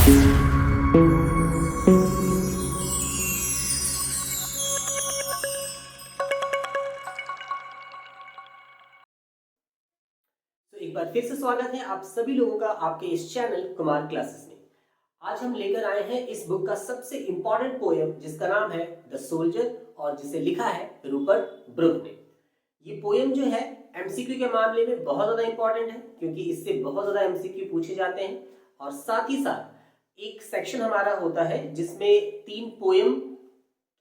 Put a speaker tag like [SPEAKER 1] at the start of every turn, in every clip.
[SPEAKER 1] तो एक बार फिर से स्वागत है आप सभी लोगों का आपके इस चैनल कुमार क्लासेस में। आज हम लेकर आए हैं इस बुक का सबसे इंपॉर्टेंट पोएम जिसका नाम है द सोल्जर और जिसे लिखा है रूपर्ट ब्रुक ने। ये पोएम जो है एमसीक्यू के मामले में बहुत ज्यादा इंपॉर्टेंट है क्योंकि इससे बहुत ज्यादा एमसीक्यू पूछे जाते हैं और साथ ही साथ एक सेक्शन हमारा होता है जिसमें 3 पोएम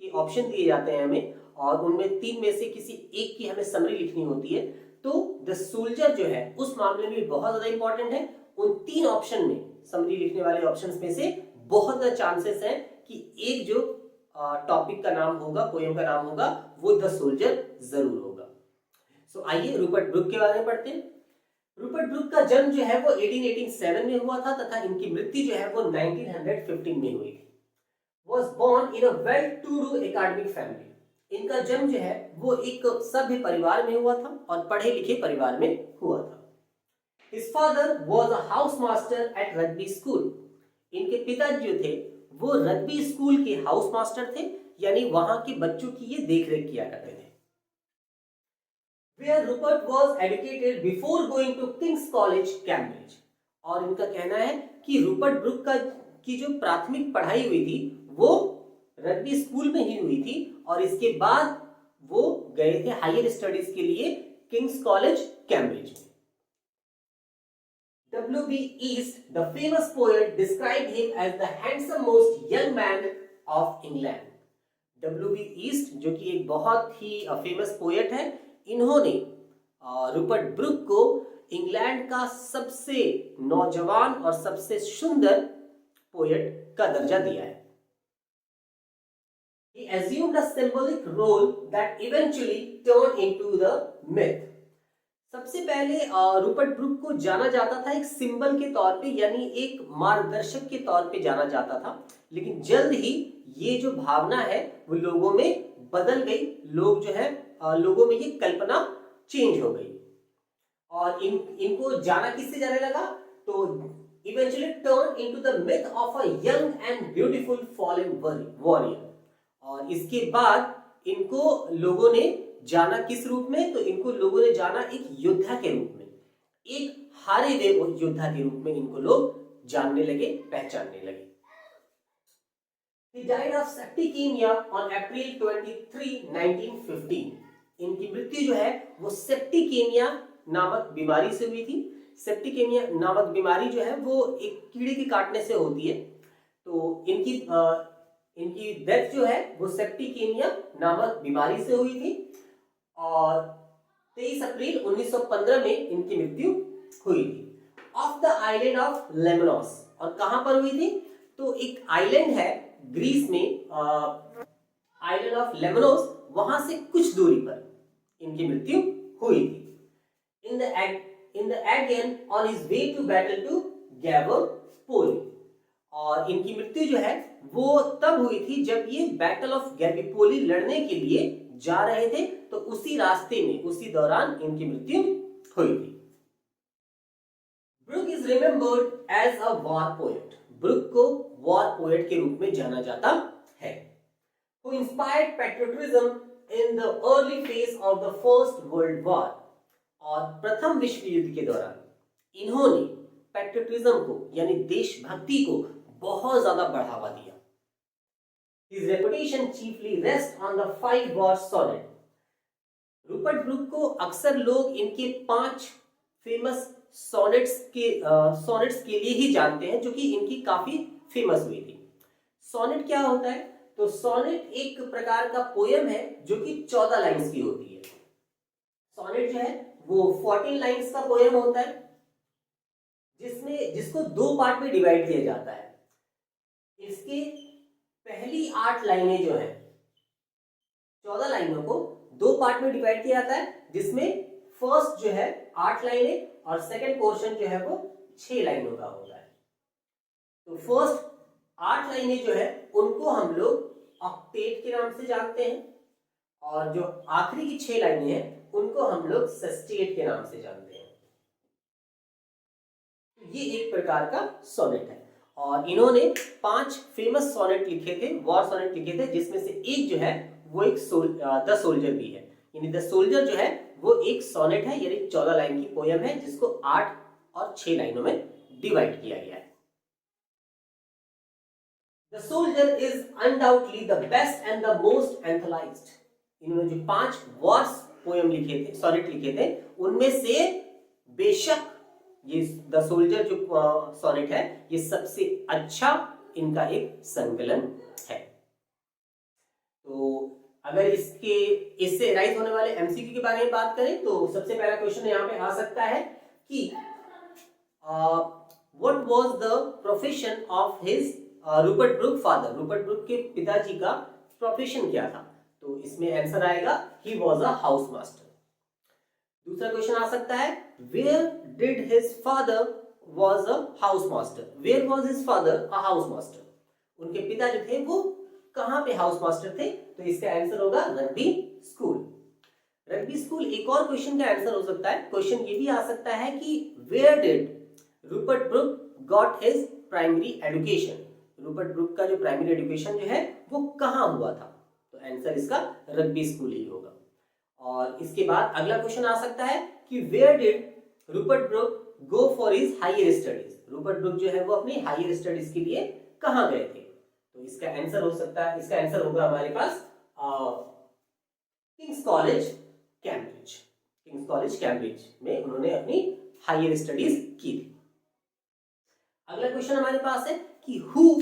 [SPEAKER 1] के ऑप्शन दिए जाते हैं हमें और उनमें 3 में से किसी एक की हमें समरी लिखनी होती है। तो द सोल्जर जो है उस मामले में बहुत ज्यादा इंपॉर्टेंट है। उन 3 ऑप्शन में समरी लिखने वाले ऑप्शंस में से बहुत ज्यादा चांसेस हैं कि एक जो टॉपिक का नाम होगा, पोएम का नाम होगा, वो द सोल्जर जरूर होगा। सो आइए रूपर्ट ब्रुक के बारे में पढ़ते हैं। रूपर्ट ब्रुक का जन्म जो है वो 1887 में हुआ था तथा इनकी मृत्यु जो है वो 1915 में हुई थी। Was born in a well-to-do academic family. इनका जन्म जो है वो एक सभ्य परिवार में हुआ था और पढ़े लिखे परिवार में हुआ था। His father was a house master at rugby school. इनके पिता जो थे वो रग्बी स्कूल के हाउस मास्टर थे, यानी वहां के बच्चों की ये देखरेख किया करते थे। Where Rupert was educated before going to King's College, Cambridge. और इनका कहना है कि रूपर्ट ब्रुक की जो प्राथमिक पढ़ाई हुई थी वो रग्बी स्कूल में ही हुई थी और इसके बाद वो गए थे हायर स्टडीज के लिए किंग्स कॉलेज कैम्ब्रिज में। W.B. Yeats, the famous poet, described him as the handsomest young man of England. W.B. Yeats जो कि एक बहुत ही फेमस पोएट है, इन्होंने रूपर्ट ब्रुक को इंग्लैंड का सबसे नौजवान और सबसे सुंदर पोएट का दर्जा दिया है। He assumed a symbolic role that eventually turned into the myth. सबसे पहले रूपर्ट ब्रुक को जाना जाता था एक सिंबल के तौर पे, यानी एक मार्गदर्शक के तौर पे जाना जाता था, लेकिन जल्द ही ये जो भावना है वो लोगों में बदल गई। लोग जो है लोगों में ये कल्पना चेंज हो गई और इनको जाना किससे जाने लगा, तो eventually turned into the myth of a young and beautiful fallen warrior। और इसके बाद इनको लोगों ने जाना किस रूप में, तो इनको लोगों ने जाना एक योद्धा के रूप में, एक हारे हुए योद्धा के रूप में इनको लोग जानने लगे, पहचानने लगे। He died of septicemia on April 23, 1915। इनकी मृत्यु जो है वो सेप्टिकेमिया नामक बीमारी से हुई थी। सेप्टिकेमिया नामक बीमारी जो है वो एक कीड़े के काटने से होती है। तो इनकी डेथ जो है वो सेप्टिकेमिया नामक बीमारी से हुई थी और 23 अप्रैल 1915 में इनकी मृत्यु हुई थी। Of the island of Lemnos. और कहां पर हुई थी, तो एक आइलैंड है ग्रीस में, आइलैंड ऑफ लेमनोस, वहां से कुछ दूरी पर इनकी मृत्यु हुई थी। In the Aegean on his way to battle to Gallipoli. और इनकी मृत्यु जो है वो तब हुई थी जब ये बैटल ऑफ गैलिपोली लड़ने के लिए जा रहे थे, तो उसी रास्ते में उसी दौरान इनकी मृत्यु हुई थी। Brooke is remembered as a war poet. Brooke को वॉर पोएट के रूप में जाना जाता है। Who inspired patriotism in the early phase of the First World War। और प्रथम विश्व युद्ध के दौरान इन्होंने पैट्रियोटिज्म को यानी देशभक्ति को बहुत ज्यादा बढ़ावा दिया। His reputation chiefly rests on the 5 war sonnet। Rupert book को अक्सर लोग इनके 5 फेमस सोनेट्स के लिए ही जानते हैं, जो कि इनकी काफी फेमस हुई थी। सोनेट क्या होता है, तो सोनेट एक प्रकार का पोएम है जो कि 14 लाइंस की होती है। सोनेट जो है वो 14 लाइंस का पोएम होता है जिसको 2 पार्ट में डिवाइड किया जाता है। इसके पहली 8 लाइनें जो है, 14 लाइनों को 2 पार्ट में डिवाइड किया जाता है, जिसमें फर्स्ट जो है 8 लाइनें और सेकंड पोर्शन जो है वो 6 लाइनों का होता है। तो फर्स्ट 8 लाइनें जो है उनको हम लोग ऑक्टेट के नाम से जानते हैं और जो आखिरी की 6 लाइनें हैं उनको हम लोग सेस्टेट के नाम से जानते हैं। ये एक प्रकार का सोनेट है और इन्होंने 5 फेमस सोनेट लिखे थे, वॉर सोनेट लिखे थे, जिसमें से एक जो है वो एक द सोल्जर भी है। यानी द सोल्जर जो है वो एक सोनेट है, यानी 14 लाइन की पोयम है, जिसको 8 और 6 लाइनों में डिवाइड किया गया है। The soldier is undoubtedly the best and the most anthologised. इन्होंने जो 5 वॉर्स पोयम लिखे थे, सोनेट लिखे थे, उनमें से बेशक ये द सोल्जर जो सोनेट है ये सबसे अच्छा इनका एक संकलन है। तो अगर इससे राइज होने वाले एमसीक्यू के बारे में बात करें तो सबसे पहला क्वेश्चन यहाँ पे आ सकता है कि what was the profession of his Rupert Brooke father. Rupert Brooke के पिताजी का प्रोफेशन क्या था? तो इसमें आंसर आएगा he was a house master. दूसरा क्वेश्चन आ सकता है where did his father was a house master. Where was his father a house master. उनके पिता जो थे वो कहां पे हाउस मास्टर थे? तो इसका आंसर होगा रग्बी स्कूल। रग्बी स्कूल एक और क्वेश्चन का आंसर हो सकता है। क्वेश्चन ये भी आ सकता है कि where did Rupert Brooke got his primary education. Rupert Brooke का जो प्राइमरी एजुकेशन जो है वो कहां हुआ था? तो आंसर इसका रग्बी स्कूल ही होगा। और इसके बाद अगला क्वेश्चन आ सकता है कि where did Rupert Brooke go for his higher studies. Rupert Brooke जो है वो अपनी हायर स्टडीज के लिए कहां गए थे? तो इसका आंसर हो सकता है, इसका आंसर होगा हमारे पास King's College Cambridge. King's College Cambridge में उन्होंने अपनी हायर स्टडीज की थी। अगला क्वेश्चन हमारे पास है कि हु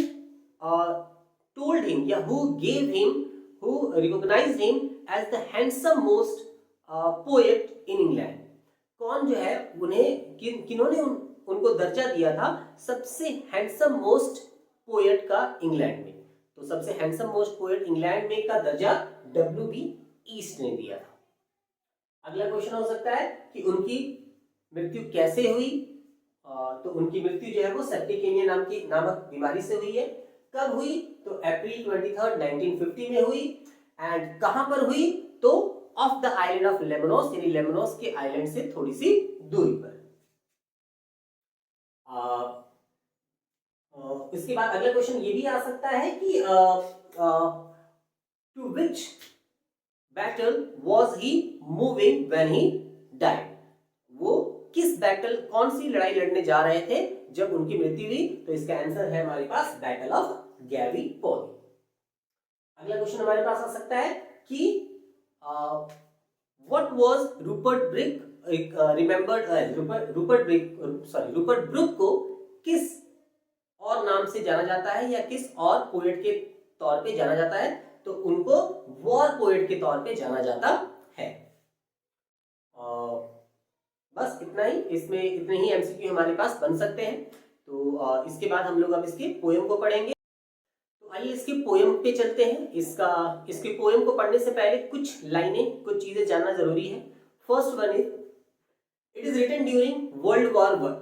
[SPEAKER 1] टोल्ड हिम या who gave him, who recognized him as the handsome most poet in England. कौन जो है उन्हें किन्होंने उनको दर्जा दिया था सबसे हैंडसम मोस्ट पोएट का इंग्लैंड में? तो सबसे हैंडसम मोस्ट पोएट इंग्लैंड में का दर्जा W.B. ईस्ट ने दिया था। अगला क्वेश्चन हो सकता है कि उनकी मृत्यु कैसे हुई? तो उनकी मृत्यु जो है वो सेप्टिकेमिया नामक बीमारी से हुई है। कब हुई? तो अप्रैल 23, 1950 में हुई। एंड कहां पर हुई? तो of the island of Lemnos, यानी लेमनोस के आइलैंड से थोड़ी सी दूरी पर। इसके बाद अगला क्वेश्चन ये भी आ सकता है कि to which battle was he moving when he died. वो किस बैटल, कौन सी लड़ाई लड़ने जा रहे थे जब उनकी मृत्यु हुई? तो इसका आंसर है हमारे पास बैटल ऑफ गैलीपोली। अगला क्वेश्चन हमारे पास आ सकता है कि what was Rupert Brooke remembered Rupert Brooke को किस और नाम से जाना जाता है या किस और पोएट के तौर पे जाना जाता है? तो उनको वॉर पोएट के तौर पे जाना जाता है। बस इतना ही, इसमें इतने ही एमसीक्यू हमारे पास बन सकते हैं। तो इसके बाद हम लोग अब इसके पोएम को पढ़ेंगे। तो आइए इसके पोएम पे चलते हैं। इसके पोएम को पढ़ने से पहले कुछ लाइनें, कुछ चीजें जानना जरूरी है। First one is it is written during World War 1।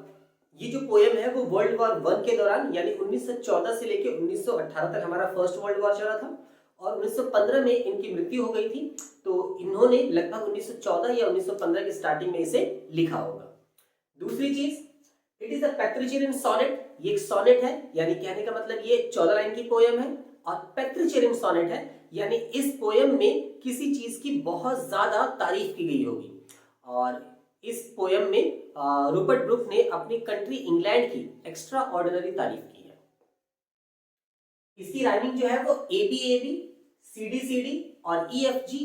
[SPEAKER 1] ये जो पोएम है वो वर्ल्ड वॉर 1 के दौरान, यानी 1914 से लेकर 1918 तक हमारा फर्स्ट वर्ल्ड वॉर चला था और 1915 में इनकी मृत्यु हो गई थी। तो इन्होंने लगभग 1914 या 1915 के स्टार्टिंग में इसे लिखा होगा। दूसरी चीज, इट इज अ पैट्रिचेरियन सोनेट। ये एक सोनेट है, यानी कहने का मतलब ये 14 लाइन की पोएम है और पैट्रिचेरियन सोनेट है, यानी इस पोएम में किसी चीज की बहुत ज्यादा तारीफ की गई होगी। और इस पोएम में रूपर्ट ब्रूक ने अपनी कंट्री इंग्लैंड की एक्स्ट्रा ऑर्डिनरी तारीफ की है। इसकी राइमिंग जो है वो ABAB, CD और EFG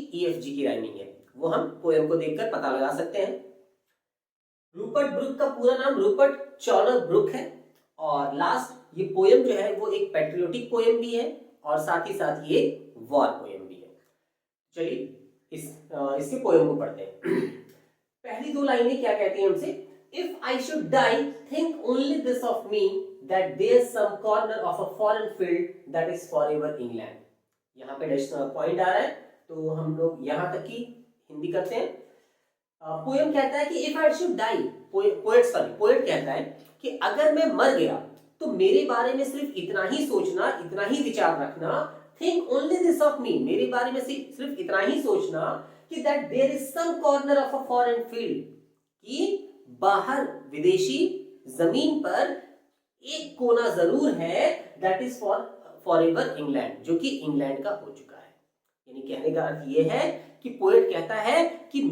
[SPEAKER 1] की राइमिंग है। वो हम पोएम को देखकर पता लगा सकते हैं। रूपर्ट ब्रूक का पूरा नाम रूपर्ट चॉनर ब्रूक है और लास्ट ये पोएम जो है वो एक पैट्रियोटिक पोएम भी है और साथ ही साथ ये वॉर पोएम भी है। चलिए इसके पोएम को पढ़ते हैं। पहली दो लाइनें क्या कहती हैं हमसे? If I should die think only this of me that there some corner of a foreign field that is forever England. यहाँ पे पॉइंट आ रहा है तो हम लोग यहाँ तक की हिंदी करते हैं। पोएम कहता है कि if I should die, poet कहता है कि अगर मैं मर गया तो मेरे बारे में सिर्फ इतना ही सोचना, इतना ही विचार रखना। Think only this of me, मेरे बारे में सिर्फ इतना ही सोचना कि that there is some corner of a foreign field, कि बाहर विदेशी जमीन पर एक कोना जरूर है, that is for ever England, जो कि इंग्लैंड का हो चुका है। यानी कहने का अर्थ ये है कि पोएट कहता है कि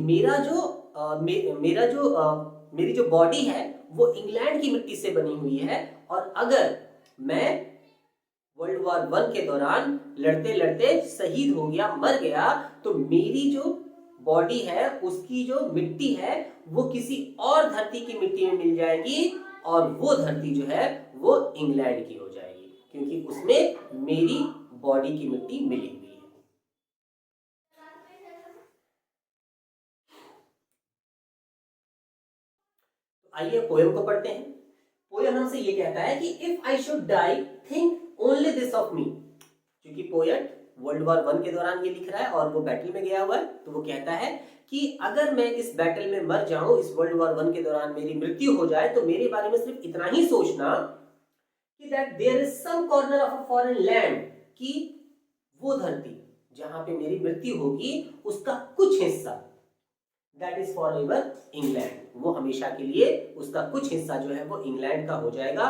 [SPEAKER 1] मेरी जो बॉडी है वो इंग्लैंड की मिट्टी से बनी हुई है, और अगर मैं वर्ल्ड वॉर 1 के दौरान लड़ते लड़ते शहीद हो गया, मर गया, तो मेरी जो बॉडी है उसकी जो मिट्टी है वो किसी और धरती की मिट्टी में मिल जाएगी, और वो धरती जो है वो इंग्लैंड की हो जाएगी, क्योंकि उसमें मेरी बॉडी की मिट्टी मिली हुई है। आइए पोएम को पढ़ते हैं। पोएम हमसे ये कहता है कि if I should die think only this of me. क्योंकि पोएट वर्ल्ड वॉर 1 के दौरान ये लिख रहा है और वो बैटल में गया हुआ है, तो वो कहता है कि अगर मैं इस बैटल में मर जाऊं, इस वर्ल्ड वॉर 1 के दौरान मेरी मृत्यु हो जाए, तो मेरे बारे में सिर्फ इतना ही सोचना कि that there is some corner of a foreign land, कि वो धरती जहां पे मेरी मृत्यु होगी उसका कुछ हिस्सा, that is for ever England, वो हमेशा के लिए उसका कुछ हिस्सा जो है वो इंग्लैंड का हो जाएगा।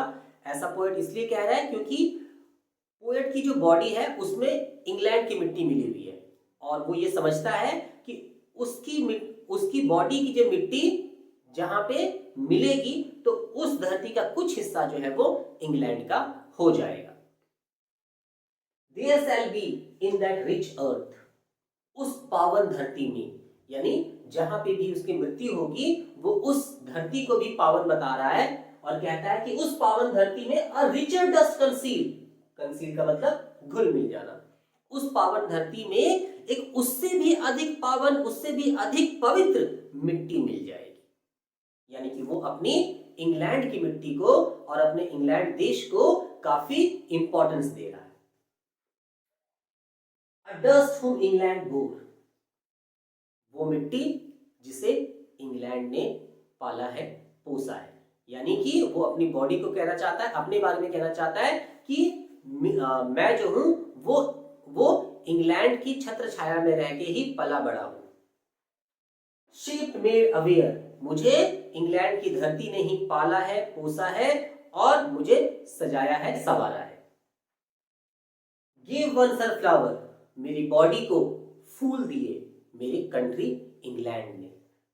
[SPEAKER 1] ऐसा पोएट इसलिए कह रहा है क्योंकि पोएट की जो बॉडी है उसमें इंग्लैंड की मिट्टी मिली हुई है, और वो ये समझता है कि उसकी बॉडी की जो मिट्टी जहां पे मिलेगी तो उस धरती का कुछ हिस्सा जो है वो इंग्लैंड का हो जाएगा। There shall be in that rich earth, उस पावन धरती में, यानी जहां पे भी उसकी मृत्यु होगी वो उस धरती को भी पावन बता रहा है, और कहता है कि उस पावन धरती में a richer dust conceal, conceal का मतलब घुल मिल जाना, उस पावन धरती में एक उससे भी अधिक पावन, उससे भी अधिक पवित्र मिट्टी मिल जाएगी। यानी कि वो अपनी इंग्लैंड की मिट्टी को और अपने इंग्लैंड देश को काफी इंपॉर्टेंस दे रहा है। A dust whom England bore, वो मिट्टी जिसे इंग्लैंड ने पाला है, पोसा है। यानी कि वो अपनी बॉडी को कहना चाहता है, अपने बारे में कहना चाहता है कि मैं जो हूं वो इंग्लैंड की छत्र छाया में रह के ही पला बड़ा हूं। Shaped made aware, मुझे इंग्लैंड की धरती ने ही पाला है, पोसा है और मुझे सजाया है, संवारा है। Give one sunflower, मेरी बॉडी को फूल दिए मेरी कंट्री इंग्लैंड ने।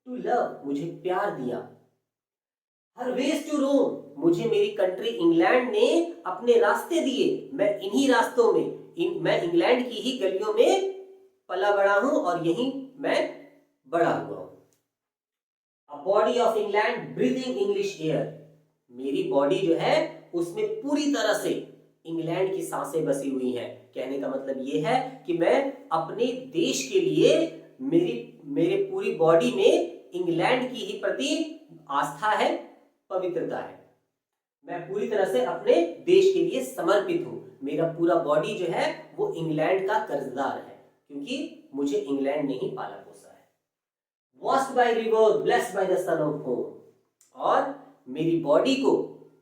[SPEAKER 1] टू लव, मुझे प्यार दिया। हर वेज टू रोम, मुझे मेरी कंट्री इंग्लैंड ने अपने रास्ते दिए, मैं इन्हीं रास्तों में, मैं इंग्लैंड की ही गलियों में पला बड़ा हूं और यहीं मैं बड़ा हुआ हूं। A body of England breathing English air, मेरी बॉडी जो है उसमें पूरी तरह से इंग्लैंड की सांसें बसी हुई हैं। कहने का मतलब ये है कि मैं अपने देश के लिए मेरे पूरी बॉडी में इंग्लैंड की ही प्रति आस्था है, पवित्रता है। मैं पूरी तरह से अपने देश के लिए समर्पित हूं। मेरा पूरा बॉडी जो है वो इंग्लैंड का कर्जदार है, क्योंकि मुझे इंग्लैंड ने ही पाला पोसा है। Washed by river, blessed by the son of home, और मेरी बॉडी को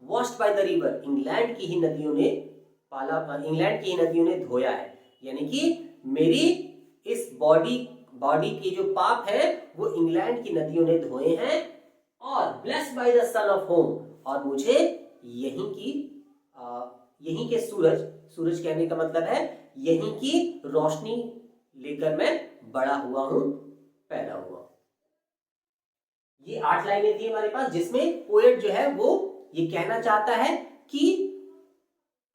[SPEAKER 1] washed by the river, England की ही नदियों ने पाला, इंग्लैंड की नदियों ने धोया है। यानी कि मेरी इस बॉडी के जो पाप है वो इंग्लैंड की नदियों ने धोए हैं, और blessed by the son of home, और मुझे यहीं के सूरज कहने का मतलब है यहीं की रोशनी लेकर मैं बड़ा हुआ हूं, पैदा हुआ। ये 8 लाइनें थी हमारे पास, जिसमें पोएट जो है वो ये कहना चाहता है कि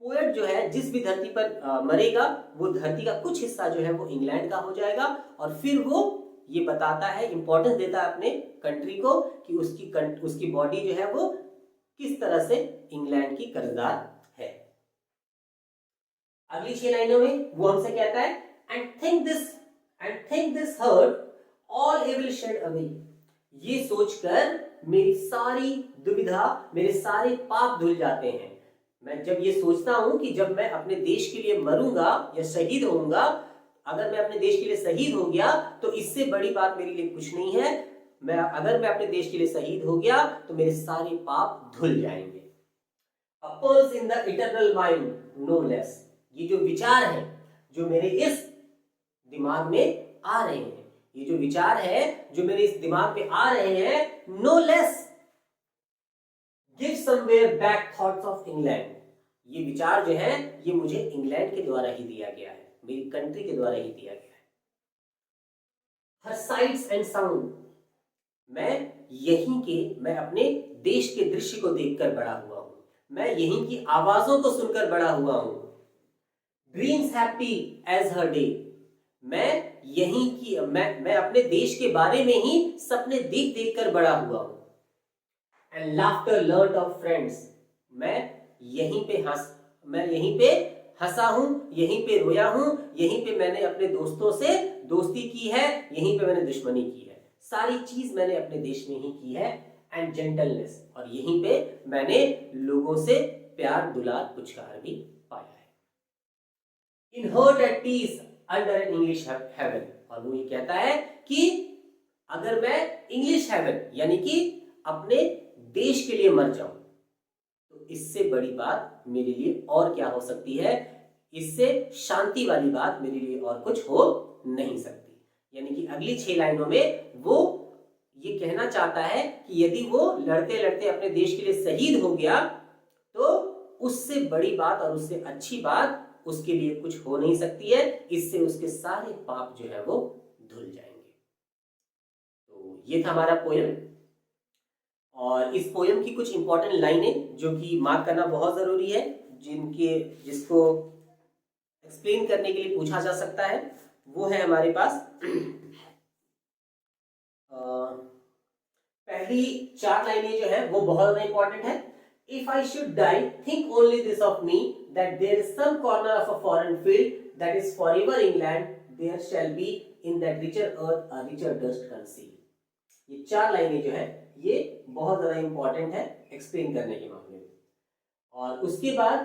[SPEAKER 1] पोएट जो है जिस भी धरती पर मरेगा वो धरती का कुछ हिस्सा जो है वो इंग्लैंड का हो जाएगा, और फिर वो ये बताता है, इंपॉर्टेंस देता है अपने कंट्री को कि उसकी बॉडी जो है वो किस तरह से इंग्लैंड की कर्जदार है। अगली 6 लाइनों में वो हमसे कहता है and think this heart all evil shed away, ये सोचकर मेरी सारी दुविधा, मेरे सारे पाप धुल जाते हैं। मैं जब ये सोचता हूं कि जब मैं अपने देश के लिए मरूंगा या शहीद होऊंगा, अगर मैं अपने देश के लिए शहीद हो गया तो इससे बड़ी बात मेरे लिए कुछ नहीं है। अगर मैं अपने देश के लिए शहीद हो गया तो मेरे सारे पाप धुल जाएंगे। A pulse in the eternal mind, no less, ये जो विचार है जो मेरे इस दिमाग में आ रहे हैं, ये जो विचार है जो मेरे इस दिमाग में आ रहे हैं, no less, give somewhere back thoughts of England. ये विचार जो है ये मुझे इंग्लैंड के द्वारा ही दिया गया है, मेरी कंट्री के द्वारा ही दिया गया है। हर साइट्स एंड साउंड, मैं अपने देश के दृश्य को देखकर बड़ा हुआ हूं, मैं यहीं की आवाजों को सुनकर बड़ा हुआ हूं। ड्रीम्स हैप्पी एज हर डे, मैं अपने देश के बारे में ही सपने देख देख कर बड़ा हुआ हूं। And laughter learned of friends, मैं यहीं पे हंसा हूं, यहीं पे रोया हूं, यहीं पे मैंने अपने दोस्तों से दोस्ती की है, यहीं पे मैंने दुश्मनी की है, सारी चीज मैंने अपने देश में ही की है। एंड जेंटलनेस, और यहीं पे मैंने लोगों से प्यार दुलार पुचकार भी पाया है। In hearts at peace under an English heaven, और वो ये कहता है कि अगर मैं इंग्लिश हेवन यानी कि अपने देश के लिए मर जाऊं तो इससे बड़ी बात मेरे लिए और क्या हो सकती है, इससे शांति वाली बात मेरे लिए और कुछ हो नहीं सकती। यानी कि अगली 6 लाइनों में वो ये कहना चाहता है कि यदि वो लड़ते लड़ते अपने देश के लिए शहीद हो गया तो उससे बड़ी बात और उससे अच्छी बात उसके लिए कुछ हो नहीं सकती है, इससे उसके सारे पाप जो है वो धुल जाएंगे। तो ये था हमारा पोयम, और इस पोयम की कुछ इंपॉर्टेंट लाइनें जो कि मार्क करना बहुत जरूरी है, जिसको एक्सप्लेन करने के लिए पूछा जा सकता है, वो है हमारे पास पहली 4 लाइनें जो है वो बहुत ज्यादा इंपॉर्टेंट है। If I should die, think only this of me, that there is some corner of a foreign field that is forever England, there shall be in that richer earth a richer dust concealed। ये 4 लाइनें जो है ये बहुत ज्यादा important है explain करने के मामले में। और उसके बाद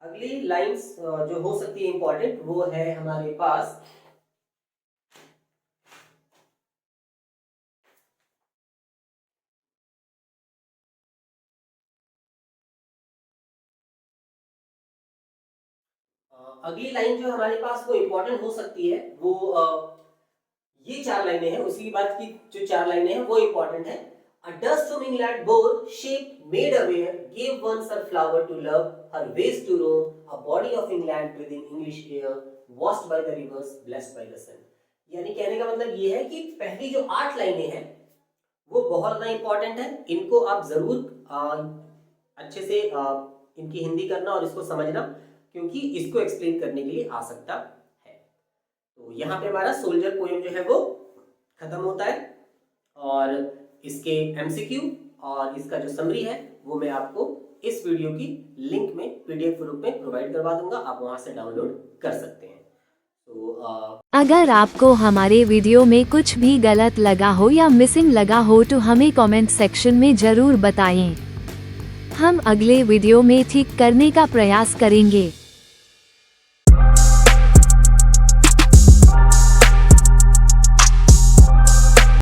[SPEAKER 1] अगली लाइंस जो हो सकती है इंपॉर्टेंट, वो है हमारे पास अगली लाइन जो हमारे पास वो इंपॉर्टेंट हो सकती है, वो ये 4 लाइनें हैं, उसी बात की जो 4 लाइनें हैं वो इंपॉर्टेंट है। A dust from England bore, shape made aware, gave once her flower to love, her ways to roam, a body of England breathing English air, washed by the rivers, blessed by the sun। यानी कहने का मतलब ये है कि पहली जो 8 लाइनें हैं वो बहुत ज्यादा इंपॉर्टेंट है, इनको आप जरूर अच्छे से इनकी हिंदी करना और इसको समझना, क्योंकि इसको एक्सप्लेन करने के लिए आ सकता है। तो यहाँ पे हमारा सोल्जर पोएम जो है वो खत्म होता है, और इसके एमसीक्यू और इसका जो समरी है वो मैं आपको इस वीडियो की लिंक में पीडीएफ रूप में प्रोवाइड करवा दूंगा, आप वहां से डाउनलोड कर सकते हैं। तो
[SPEAKER 2] अगर आपको हमारे वीडियो में कुछ भी गलत लगा हो या मिसिंग लगा हो तो हमें कमेंट सेक्शन में जरूर बताएं, हम अगले वीडियो में ठीक करने का प्रयास करेंगे।